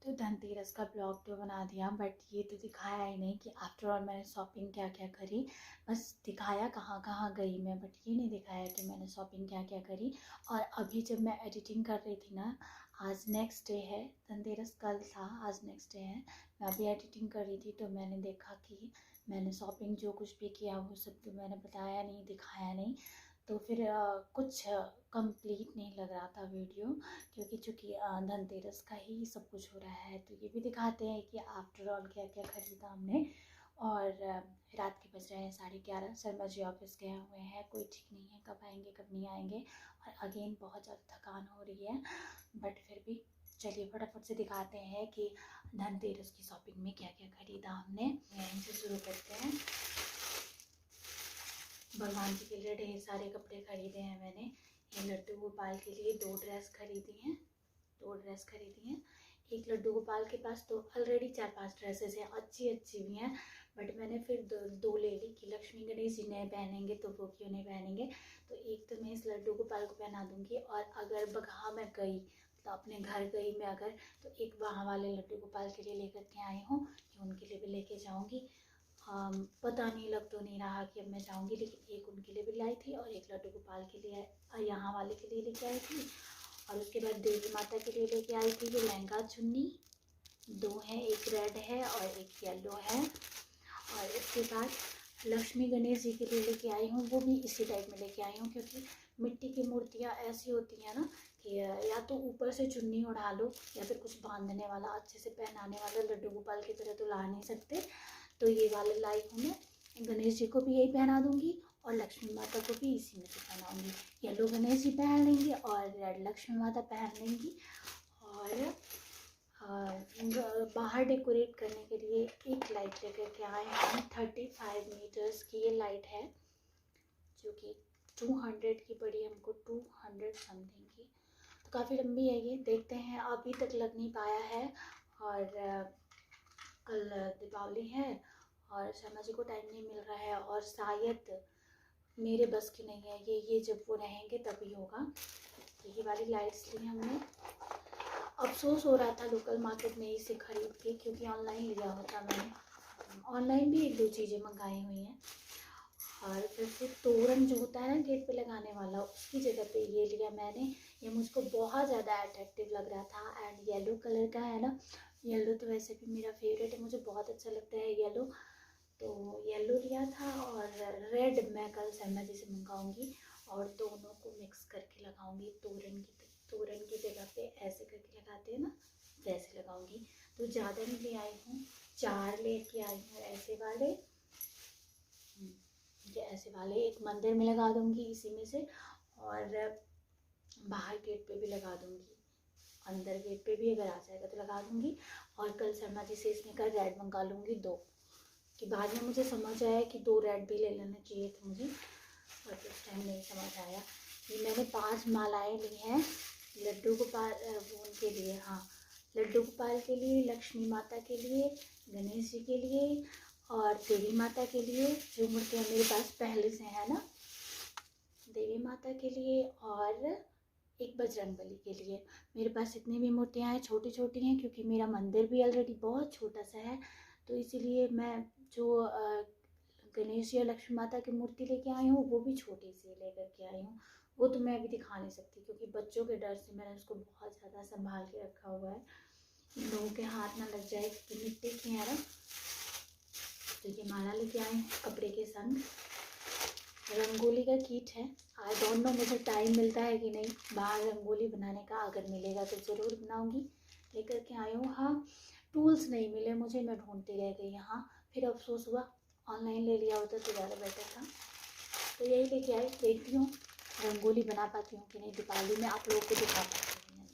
तो धनतेरस का ब्लॉग तो बना दिया, बट ये तो दिखाया ही नहीं कि आफ्टर ऑल मैंने शॉपिंग क्या क्या करी। बस दिखाया कहाँ कहाँ गई मैं, बट ये नहीं दिखाया कि मैंने शॉपिंग क्या क्या करी। और अभी जब मैं एडिटिंग कर रही थी ना, आज नेक्स्ट डे है, धनतेरस कल था, आज नेक्स्ट डे है। मैं अभी एडिटिंग कर रही थी तो मैंने देखा कि मैंने शॉपिंग जो कुछ भी किया वो सब तो मैंने बताया नहीं, दिखाया नहीं। तो फिर कुछ कंप्लीट नहीं लग रहा था वीडियो, क्योंकि चूँकि धनतेरस का ही सब कुछ हो रहा है। तो ये भी दिखाते हैं कि आफ्टर ऑल क्या क्या खरीदा हमने। और रात के बज रहे हैं 11:30। शर्मा जी ऑफिस गए हुए हैं, कोई ठीक नहीं है कब आएंगे कब नहीं आएंगे। और अगेन बहुत ज़्यादा थकान हो रही है, बट फिर भी चलिए फटाफट से दिखाते हैं कि धनतेरस की शॉपिंग में क्या क्या खरीदा हमने। यहीं से शुरू करते हैं। भगवान जी के लिए ढेर सारे कपड़े खरीदे हैं मैंने। ये लड्डू गोपाल के लिए दो ड्रेस खरीदी हैं। एक लड्डू गोपाल के पास तो ऑलरेडी 4-5 ड्रेसेस हैं, अच्छी अच्छी भी हैं, बट मैंने फिर दो ले ली कि लक्ष्मी गणेश जी नहीं पहनेंगे तो वो क्यों नहीं पहनेंगे। तो एक तो मैं इस लड्डू गोपाल को पहना दूंगी, और अगर बगहा मैं गई तो अपने घर गई मैं अगर, तो एक वहाँ वाले लड्डू गोपाल के लिए लेकर के आई हूँ कि उनके लिए भी लेके जाऊँगी। पता नहीं लग तो नहीं रहा कि अब मैं जाऊँगी, लेकिन एक उनके लिए भी लाई थी और एक लड्डू गोपाल के लिए यहाँ वाले के लिए लेके आई थी। और उसके बाद देवी माता के लिए लेके आई थी ये लहंगा चुन्नी, दो हैं, एक रेड है और एक येलो है। और इसके बाद लक्ष्मी गणेश जी के लिए लेके आई हूँ, वो भी इसी टाइप में लेके आई हूँ, क्योंकि मिट्टी की मूर्तियाँ ऐसी होती हैं ना कि या तो ऊपर से चुन्नी उड़ा लो या फिर कुछ बांधने वाला अच्छे से पहनाने वाला, लड्डू गोपाल की तरह तो ला नहीं सकते। तो ये वाले लाई हूँ मैं। गणेश जी को भी यही पहना दूंगी और लक्ष्मी माता को भी इसी में से पहनाऊंगी। येलो गणेश जी पहन लेंगी और रेड लक्ष्मी माता पहन लेंगी। और बाहर डेकोरेट करने के लिए एक लाइट लेकर के आए हैं। 35 मीटर्स की ये लाइट है, जो कि 200 की पड़ी हमको, 200 समथिंग की। तो काफ़ी लंबी है ये, देखते हैं, अभी तक लग नहीं पाया है। और कल दीपावली है और शर्मा जी को टाइम नहीं मिल रहा है, और शायद मेरे बस की नहीं है ये जब वो रहेंगे तभी होगा। तो ये वाली लाइट्स ली हमने। अफसोस हो रहा था लोकल मार्केट में इसे खरीद के, क्योंकि ऑनलाइन लिया होता मैंने। ऑनलाइन भी एक दो चीज़ें मंगाई हुई हैं। और फिर तोरण जो होता है ना गेट पे लगाने वाला, उसकी जगह पे ये लिया मैंने। ये मुझको बहुत ज़्यादा अट्रैक्टिव लग रहा था, एंड येलो कलर का है ना। येलो तो वैसे भी मेरा फेवरेट है, मुझे बहुत अच्छा लगता है येलो। तो येलो लिया था, और रेड मैं कल शर्मा जी से मंगाऊंगी और दोनों को मिक्स करके लगाऊंगी। तोरण की जगह पे ऐसे करके लगाते हैं ना, वैसे लगाऊंगी। तो ज़्यादा नहीं ले आई हूँ, 4 लेके आई हूँ ऐसे वाले। ये ऐसे वाले एक मंदिर में लगा दूंगी इसी में से, और बाहर गेट पे भी लगा दूंगी, अंदर गेट पे भी अगर आ जाएगा तो लगा दूंगी। और कल शर्मा जी से इसमें का रेड मंगा लूँगी 2, कि बाद में मुझे समझ आया कि 2 रेड भी ले लेना चाहिए थे मुझे, बट उस टाइम नहीं समझ आया। ये मैंने 5 मालाएँ ली हैं लड्डू गोपाल, वो उनके लिए, हाँ, लड्डू गोपाल के लिए, लक्ष्मी माता के लिए, गणेश जी के लिए और देवी माता के लिए, जो मूर्तियाँ मेरे पास पहले से है ना, देवी माता के लिए और एक बजरंगबली के लिए। मेरे पास इतनी भी मूर्तियाँ हैं, छोटी छोटी हैं, क्योंकि मेरा मंदिर भी ऑलरेडी बहुत छोटा सा है। तो इसीलिए मैं जो गणेश या लक्ष्मी माता की मूर्ति लेके आई हूँ वो भी छोटी सी लेकर के आई हूँ। वो तो मैं अभी दिखा नहीं सकती, क्योंकि बच्चों के डर से मैंने उसको बहुत ज़्यादा संभाल के रखा हुआ है, इन लोगों के हाथ ना लग जाए, क्योंकि मिट्टी की है ना। तो ये माला लेके आए हैं कपड़े के संग। रंगोली का किट है। आई डोंट नो मुझे टाइम मिलता है कि नहीं बाहर रंगोली बनाने का, अगर मिलेगा तो ज़रूर बनाऊंगी। लेकर के आई हूँ। हाँ, टूल्स नहीं मिले मुझे, मैं ढूंढती रह गई यहाँ, फिर अफसोस हुआ, ऑनलाइन ले लिया होता तो ज़्यादा बेटर था। तो यही लेके आई, देखती हूँ रंगोली बना पाती हूँ कि नहीं दीपावली में, आप लोगों को दिखा पाती हूँ।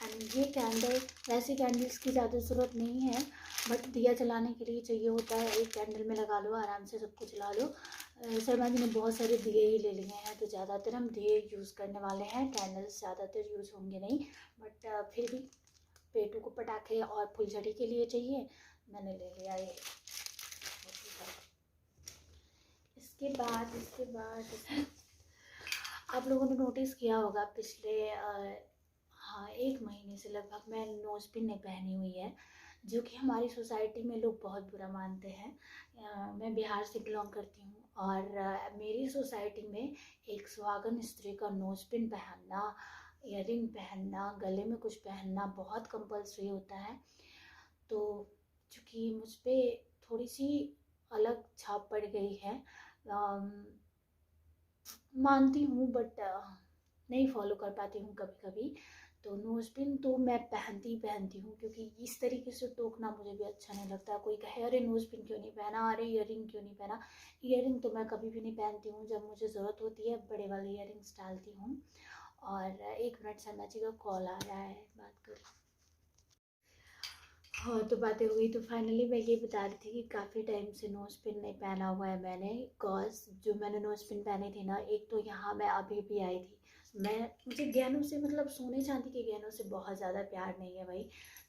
एंड ये कैंडल, वैसे कैंडल्स की ज़्यादा ज़रूरत नहीं है, बट दिया जलाने के लिए चाहिए होता है। एक कैंडल में लगा लो, आराम से सबको जला लो। शर्मा जी ने बहुत सारे दिए ही ले लिए हैं, तो ज़्यादातर हम दिए यूज़ करने वाले हैं, कैंडल्स ज़्यादातर यूज़ होंगे नहीं। बट फिर भी पेटू को पटाखे और फुलझड़ी के लिए चाहिए, मैंने ले लिया ये। इसके बाद आप लोगों ने नोटिस किया होगा पिछले हाँ 1 महीने से लगभग मैं नोज़ पिन नहीं पहनी हुई है, जो कि हमारी सोसाइटी में लोग बहुत बुरा मानते हैं। मैं बिहार से बिलोंग करती हूँ और मेरी सोसाइटी में एक सुहागन स्त्री का नोज़ पिन पहनना, ईयरिंग पहनना, गले में कुछ पहनना बहुत कंपल्सरी होता है। तो चूँकि मुझ पे थोड़ी-सी अलग छाप पड़ गई है, अम, मानती हूँ बट नहीं फॉलो कर पाती हूँ कभी-कभी। तो नोज़ पिन तो मैं पहनती ही पहनती हूँ, क्योंकि इस तरीके से टोकना मुझे भी अच्छा नहीं लगता। कोई कहे अरे नोज़ पिन क्यों नहीं पहना, अरे ईयरिंग क्यों नहीं पहना। ईयरिंग तो मैं कभी भी नहीं पहनती हूँ, जब मुझे ज़रूरत होती है बड़े वाले ईयरिंग्स डालती हूँ। और 1 मिनट शर्मा जी का कॉल आ रहा है, बात कर। हाँ, तो बातें हुई तो फाइनली मैं ये बता रही थी कि काफ़ी टाइम से नोज़ पिन नहीं पहना हुआ है मैंने। बिकॉज़ जो मैंने नोज़ पिन पहनी थी ना, एक तो यहाँ मैं अभी भी आई थी, मुझे गहनों से मतलब सोने चांदी के गहनों से बहुत ज़्यादा प्यार नहीं है भाई,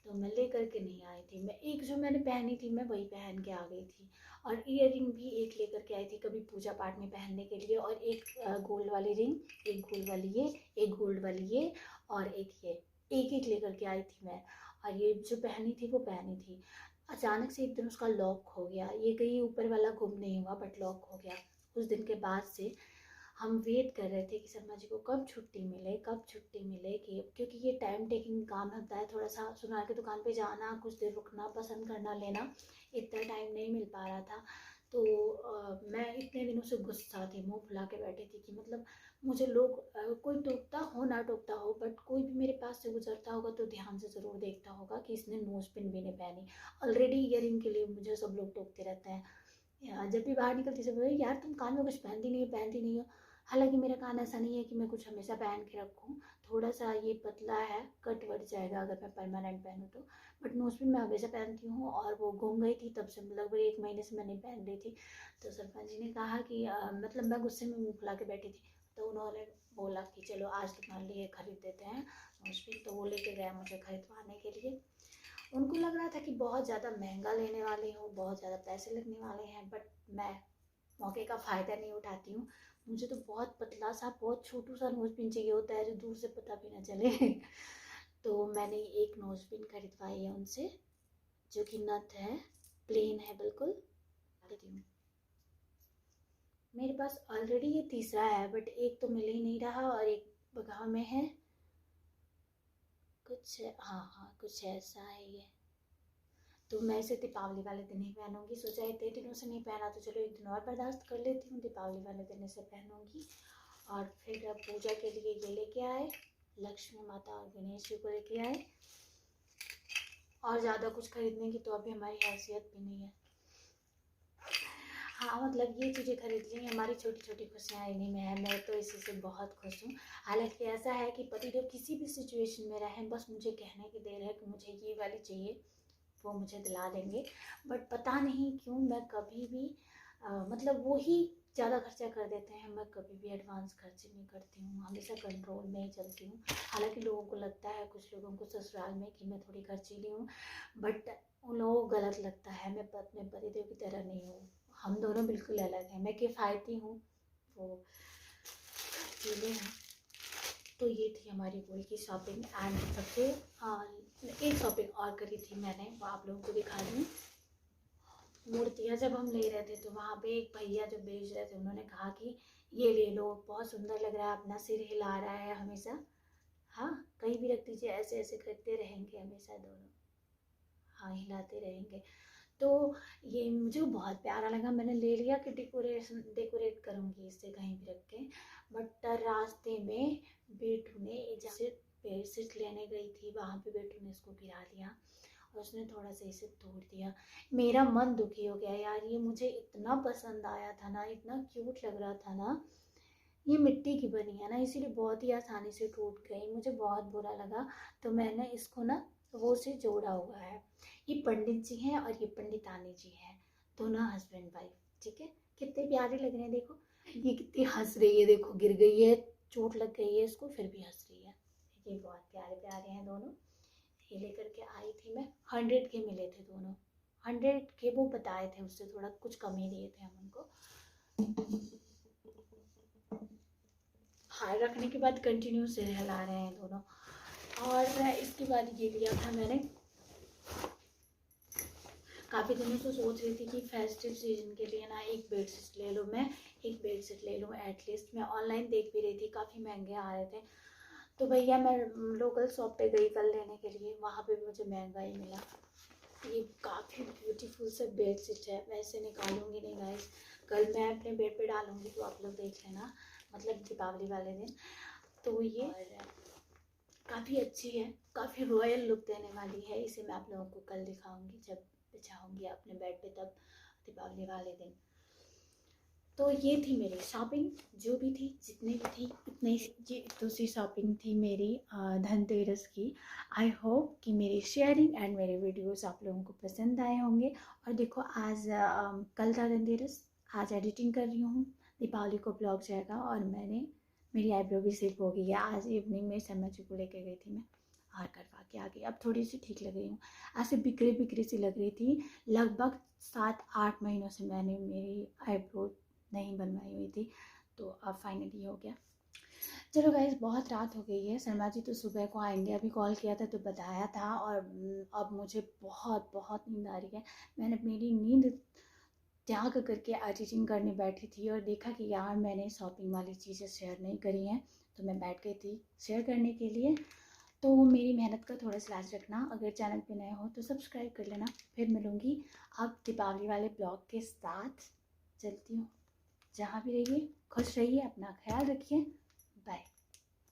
तो मैं लेकर के नहीं आई थी। मैं एक जो मैंने पहनी थी मैं वही पहन के आ गई थी। और ईयरिंग भी एक लेकर के आई थी, कभी पूजा पाठ में पहनने के लिए, और एक गोल्ड वाली रिंग, एक गोल्ड वाली ये, एक गोल्ड वाली ये, और एक ये, एक-एक लेकर के आई थी मैं। और ये जो पहनी थी वो पहनी थी। अचानक से एक दिन उसका लॉक हो गया, ये कहीं ऊपर वाला गुम नहीं हुआ बट लॉक हो गया। उस दिन के बाद से हम वेट कर रहे थे कि शर्मा जी को कब छुट्टी मिले, कब छुट्टी मिले, कि क्योंकि ये टाइम टेकिंग काम होता है, थोड़ा सा सुनार की दुकान पे जाना, कुछ देर रुकना, पसंद करना, लेना, इतना टाइम नहीं मिल पा रहा था। तो मैं इतने दिनों से गुस्सा थी, मुंह फुला के बैठी थी कि मतलब मुझे लोग कोई टोकता हो ना टोकता हो, बट कोई भी मेरे पास से गुजरता होगा तो ध्यान से ज़रूर देखता होगा कि इसने नोज़ पिन भी नहीं पहनी। ऑलरेडी ईयरिंग के लिए मुझे सब लोग टोकते रहते हैं। जब भी बाहर निकलती सब बोले यार तुम कान में कुछ पहनती नहीं हो, पहनती नहीं हो। हालांकि मेरा कान ऐसा नहीं है कि मैं कुछ हमेशा पहन के रखूँ, थोड़ा सा ये पतला है, कट वट जाएगा अगर मैं परमानेंट पहनूँ तो। बट नोज़ पिन मैं हमेशा पहनती हूँ, और वो गुम गई थी तब से, लगभग 1 महीने से मैं नहीं पहन रही थी। तो सरपंच जी ने कहा कि मतलब मैं गुस्से में मुँह फुला के बैठी थी, तो उन्होंने बोला कि चलो आज तुम्हारे लिए खरीद देते हैं नोज़ पिन। तो वो लेके गया मुझे खरीदवाने के लिए। उनको लग रहा था कि बहुत ज़्यादा महंगा लेने वाले हूँ, बहुत ज़्यादा पैसे लगने वाले हैं, बट मैं मौके का फ़ायदा नहीं उठाती हूँ। मुझे तो बहुत पतला सा, बहुत छोटू सा नोज़ पिन चाहिए होता है जो दूर से पता भी ना चले। तो मैंने एक नोज़ पिन खरीदवाई है उनसे, जो कि नथ है, प्लेन है बिल्कुल। देती हूँ, मेरे पास ऑलरेडी ये तीसरा है, बट एक तो मिल ही नहीं रहा और एक बगाह में है कुछ। हाँ हाँ, कुछ ऐसा है ये। तो मैं इसे दीपावली वाले दिन ही पहनूंगी। सोचा इतने दिनों से नहीं पहना तो चलो एक दिन और बर्दाश्त कर लेती हूँ, दीपावली वाले दिन इसे पहनूंगी। और फिर पूजा के लिए ये लेके आए, लक्ष्मी माता और गणेश जी को लेके आए। और ज़्यादा कुछ खरीदने की तो अभी हमारी हैसियत भी नहीं है। हाँ मतलब ये चीज़ें खरीद ली, हमारी छोटी छोटी खुशियाँ इन्हीं में है। मैं तो इसी से बहुत खुश हूँ। हालांकि ऐसा है कि पतिदेव किसी भी सिचुएशन में रहें, बस मुझे कहने की देर है कि मुझे ये वाली चाहिए, वो मुझे दिला देंगे। बट पता नहीं क्यों मैं कभी भी मतलब वो ही ज़्यादा खर्चा कर देते हैं, मैं कभी भी एडवांस खर्च नहीं करती हूँ, हमेशा कंट्रोल में ही चलती हूँ। हालांकि लोगों को लगता है, कुछ लोगों को ससुराल में, कि मैं थोड़ी खर्चीली हूँ, बट उन लोगों को गलत लगता है। मैं अपने पतिदेव की तरह नहीं हूँ, हम दोनों बिल्कुल अलग हैं। मैं किफ़ायती हूँ, वो अकेले हैं। तो ये थी हमारी गोल्ड की शॉपिंग। एंड सबसे एक शॉपिंग और करी थी मैंने, वो आप लोगों को दिखा दूँ। मूर्तियाँ जब हम ले रहे थे तो वहाँ पे एक भैया जो बेच रहे थे, उन्होंने कहा कि ये ले लो, बहुत सुंदर लग रहा है, अपना सिर हिला रहा है हमेशा। हाँ, कहीं भी रख दीजिए, ऐसे ऐसे करते रहेंगे हमेशा दोनों, हाँ हिलाते रहेंगे। तो ये मुझे बहुत प्यारा लगा, मैंने ले लिया कि डेकोरेट करूँगी इससे कहीं भी रख के। बट रास्ते में बेटू ने, जैसे बेडशीट लेने गई थी वहाँ पे बेटू ने इसको गिरा दिया, और उसने थोड़ा सा इसे तोड़ दिया। मेरा मन दुखी हो गया यार, ये मुझे इतना पसंद आया था ना, इतना क्यूट लग रहा था ना। ये मिट्टी की बनी है ना, इसीलिए बहुत ही आसानी से टूट गई, मुझे बहुत बुरा लगा। तो मैंने इसको ना वो से जोड़ा हुआ है। ये पंडित जी हैं और ये पंडितानी जी हैं, दोनों हस्बैंड वाइफ। ठीक है, कितने प्यारे लग रहे हैं देखो। ये कितनी हंस रही है, देखो गिर गई है, चोट लग गई है इसको, फिर भी हंस रही है। ये बहुत प्यारे प्यारे हैं दोनों। ये लेकर के आई थी मैं, 100 के मिले थे दोनों, 100 के वो बताए थे, उससे थोड़ा कुछ कम ही दिए थे हम उनको। हाँ, रखने के बाद कंटिन्यू से हिला रहे हैं दोनों। और इसके बाद ये लिया था मैंने, काफ़ी दिनों से सोच रही थी कि फेस्टिव सीजन के लिए ना एक बेडशीट ले लूँ, मैं एक बेडशीट ले लूँ एटलीस्ट। मैं ऑनलाइन देख भी रही थी, काफ़ी महंगे आ रहे थे, तो भैया मैं लोकल शॉप पे गई कल लेने के लिए, वहाँ पे भी मुझे महंगा ही मिला। ये काफ़ी ब्यूटीफुल सा बेडशीट है, वैसे निकालूंगी नहीं गाइस, कल मैं अपने बेड पे डालूंगी तो आप लोग देख लेना, मतलब दीपावली वाले दिन। तो ये काफ़ी अच्छी है, काफ़ी रॉयल लुक देने वाली है। इसे मैं आप लोगों को कल दिखाऊंगी जब बिछाऊंगी अपने बेड पे, तब दीपावली वाले दिन। तो ये थी मेरी शॉपिंग, जो भी थी, जितनी भी थी इतनी। ये दूसरी शॉपिंग थी मेरी धनतेरस की। आई होप कि मेरी शेयरिंग एंड मेरे वीडियोस आप लोगों को पसंद आए होंगे। और देखो आज कल था धनतेरस, आज एडिटिंग कर रही हूँ, दीपावली को ब्लॉग जाएगा। और मेरी आईब्रो भी सिर्फ हो गई है, आज इवनिंग में शर्मा जी को लेकर गई थी मैं, और करवा के आ गई। अब थोड़ी सी ठीक लग रही हूँ, ऐसे बिखरी बिखरी सी लग रही थी। लगभग 7-8 महीनों से मैंने मेरी आईब्रो नहीं बनवाई हुई थी, तो अब फाइनली हो गया। चलो गाइस, बहुत रात हो गई है, शर्मा जी तो सुबह को आएंगे, अभी कॉल किया था तो बताया था। और अब मुझे बहुत बहुत नींद आ रही है। मैंने मेरी नींद त्याग करके एडिटिंग करने बैठी थी और देखा कि यार मैंने शॉपिंग वाली चीज़ें शेयर नहीं करी हैं, तो मैं बैठ गई थी शेयर करने के लिए। तो मेरी मेहनत का थोड़ा सा लाज रखना, अगर चैनल पे नए हो तो सब्सक्राइब कर लेना। फिर मिलूँगी अब दीपावली वाले ब्लॉग के साथ। चलती हूँ, जहाँ भी रहिए खुश रहिए, अपना ख्याल रखिए।